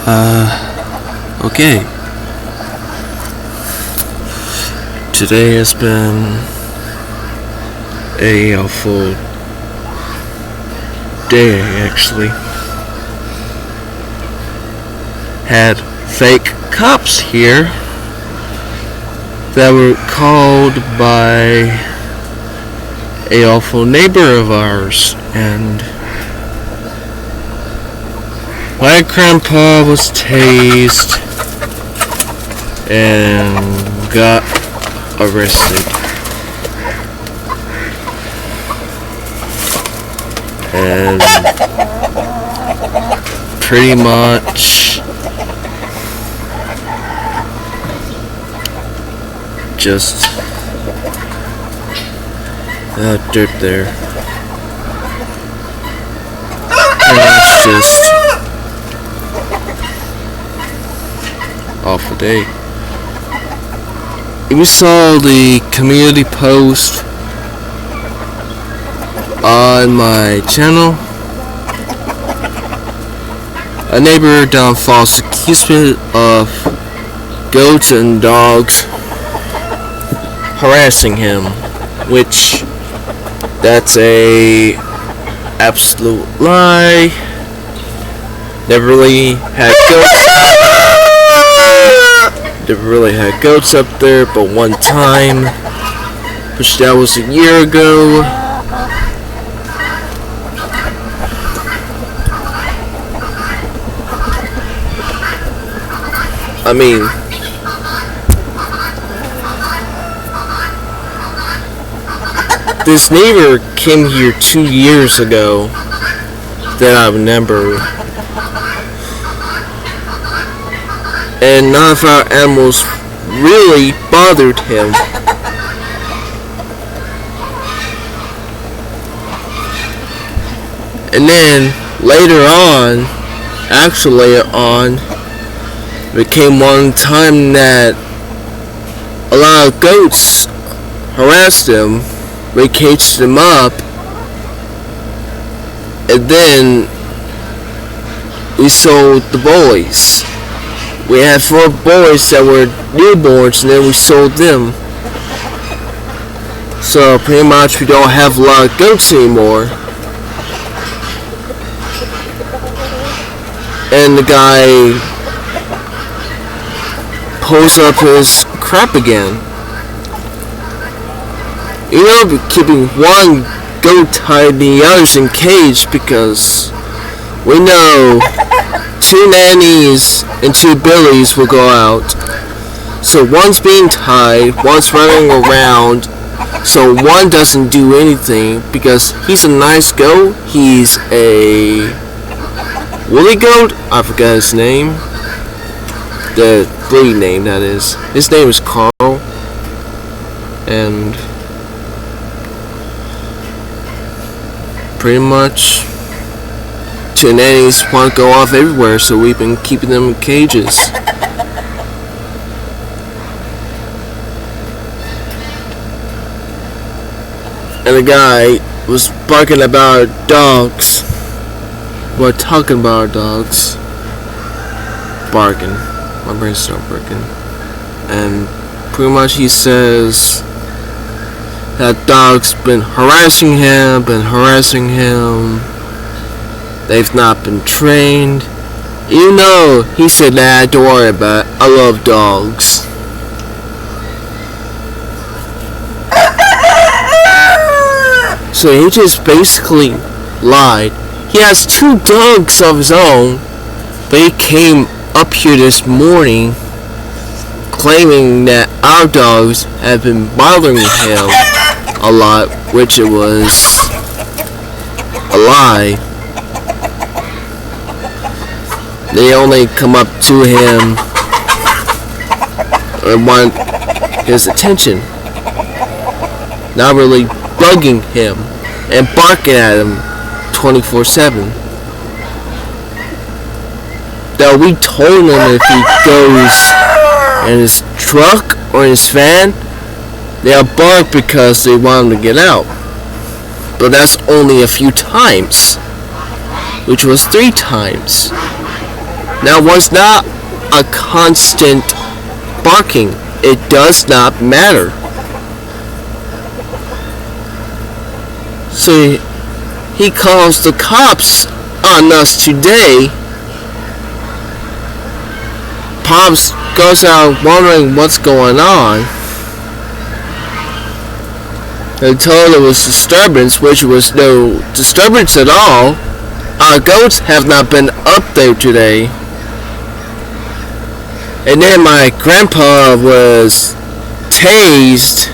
Okay. Today has been a awful day, actually. Had fake cops here that were called by a awful neighbor of ours, and my grandpa was tased and got arrested. And pretty much just dirt there. And it's just awful day. If you saw the community post on my channel, a neighbor down false accused me of goats and dogs harassing him, which that's a absolute lie. Never really had goats up there, but one time, which that was a year ago. I mean, this neighbor came here 2 years ago that I remember, and none of our animals really bothered him. And then later on, it came one time that a lot of goats harassed him. We caged him up, and then we sold the boys. We had 4 boys that were newborns, and then we sold them. So pretty much we don't have a lot of goats anymore. And the guy pulls up his crap again. You know, keeping one goat tied and the others in cage, because we know 2 nannies and 2 billies will go out. So one's being tied, one's running around, so one doesn't do anything because he's a nice goat. He's a woolly goat. I forgot his name. The breed name, that is. His name is Carl. And pretty much 2 nannies want to go off everywhere, so we've been keeping them in cages. And the guy was barking about our dogs. We're talking about our dogs. Barking. My brain's still working. And pretty much he says that dog's been harassing him. They've not been trained. You know, he said, nah, don't worry about it. I love dogs. So he just basically lied. He has 2 dogs of his own, but he came up here this morning claiming that our dogs have been bothering him a lot, which it was a lie. They only come up to him and want his attention, not really bugging him and barking at him 24/7. Though we told him if he goes in his truck or in his van, they'll bark because they want him to get out. But that's only a few times, which was 3 times. Now was not a constant barking. It does not matter. So he calls the cops on us today. Pops goes out wondering what's going on. They told it was disturbance, which was no disturbance at all. Our goats have not been up there today. And then my grandpa was tased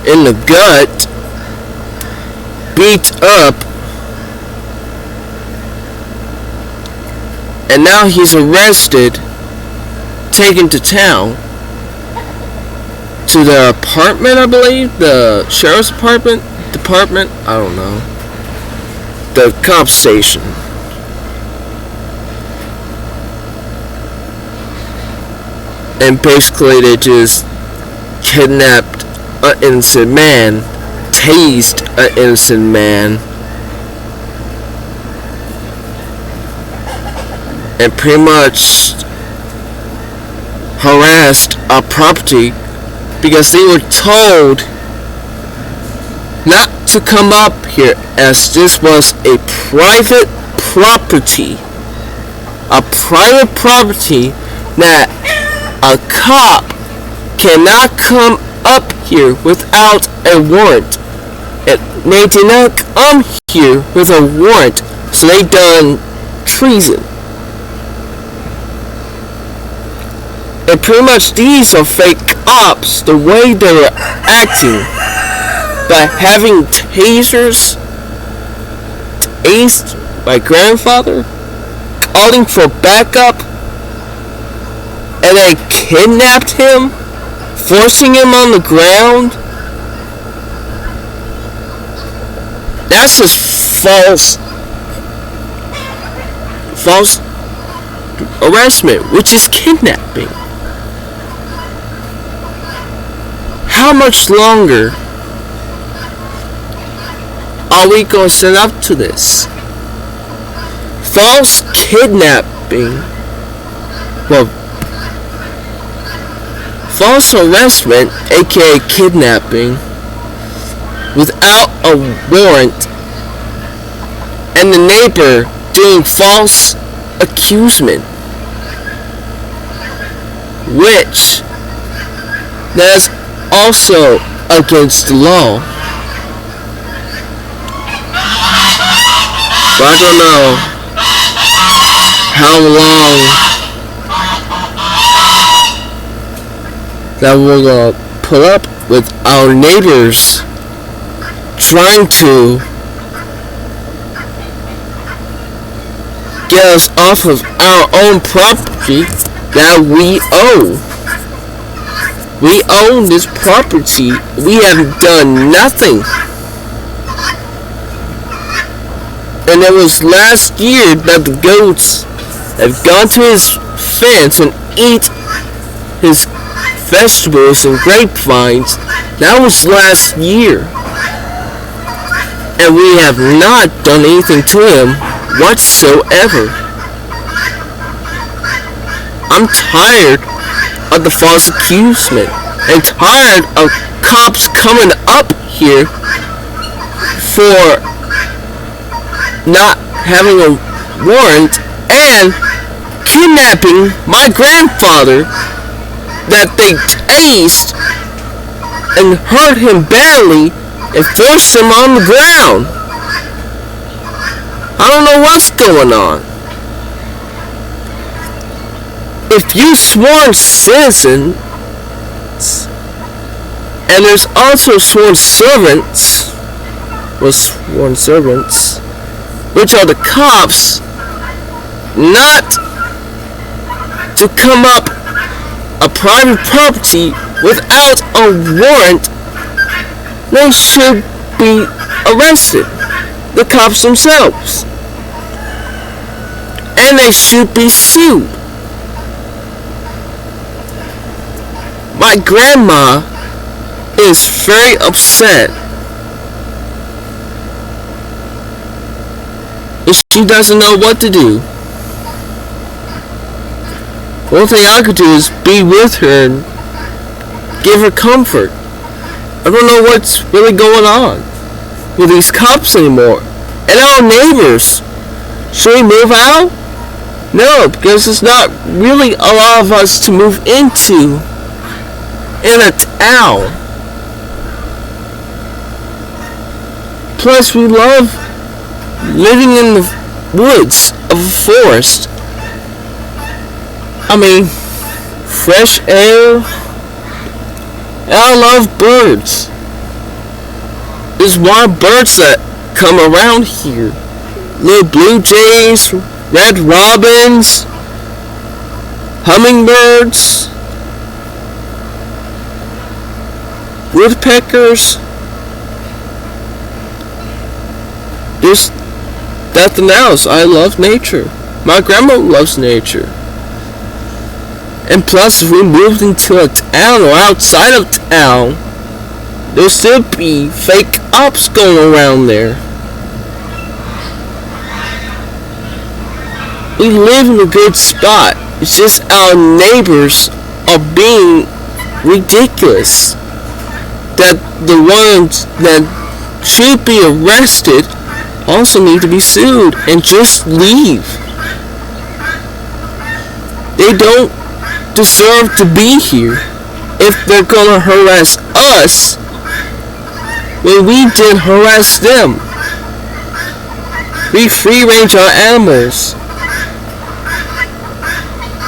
in the gut, beat up, and now he's arrested, taken to town, to the apartment, I believe, the sheriff's department, I don't know, the cop station. And basically they just kidnapped an innocent man, tased an innocent man, and pretty much harassed our property because they were told not to come up here as this was a private property. A private property that a cop cannot come up here without a warrant. And they did not come here with a warrant, so they done treason. And pretty much these are fake cops, the way they were acting. By having tasers, tased my grandfather, calling for backup, and they kidnapped him, forcing him on the ground. That's just false arrestment, which is kidnapping. How much longer are we going to stand up to this? False kidnapping, well, false arrestment, aka kidnapping, without a warrant, and the neighbor doing false accusation, which that is also against the law. But I don't know how long that we're gonna put up with our neighbors trying to get us off of our own property that we own. We own this property. We have done nothing. And it was last year that the goats have gone to his fence and eat his vegetables and grapevines. That was last year. And we have not done anything to him whatsoever. I'm tired of the false accusation and tired of cops coming up here for not having a warrant and kidnapping my grandfather that they tased and hurt him badly and forced him on the ground. I don't know what's going on. If you sworn citizens, and there's also sworn servants, which are the cops, not to come up a private property without a warrant, they should be arrested. The cops themselves. And they should be sued. My grandma is very upset. And she doesn't know what to do. The only thing I could do is be with her and give her comfort. I don't know what's really going on with these cops anymore. And our neighbors. Should we move out? No, because there's not really a lot of us to move into in a town. Plus, we love living in the woods of a forest. I mean, fresh air. And I love birds. There's wild birds that come around here. Little blue jays, red robins, hummingbirds, woodpeckers. There's nothing else. I love nature. My grandma loves nature. And plus, if we moved into a town or outside of town, there'll still be fake ops going around there. We live in a good spot. It's just our neighbors are being ridiculous. That the ones that should be arrested also need to be sued and just leave. They don't deserve to be here if they're gonna harass us when we didn't harass them. We free range our animals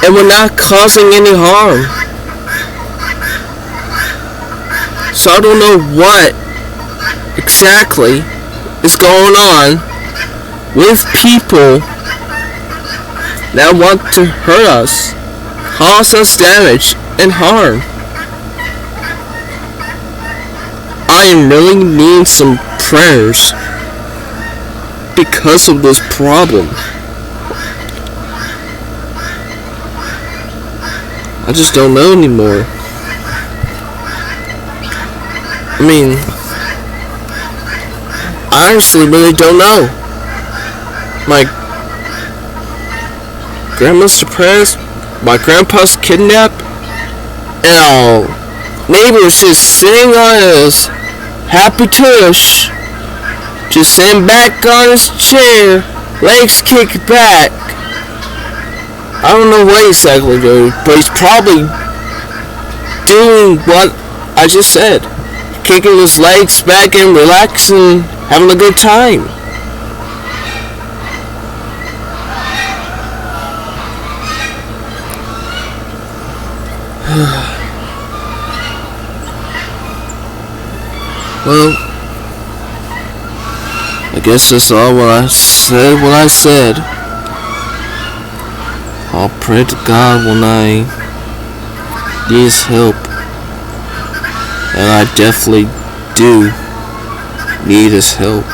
and we're not causing any harm. So I don't know what exactly is going on with people that want to hurt us, cause us damage and harm. I am really needing some prayers because of this problem. I just don't know anymore. I mean, I honestly really don't know. My grandma's depressed, my grandpa's kidnapped, and our neighbor's just sitting on his happy tush, just sitting back on his chair, legs kicked back. I don't know what exactly doing, but he's probably doing what I just said. Kicking his legs back and relaxing, having a good time. Well, I guess that's all what I said. I'll pray to God when I need his help. And I definitely do need his help.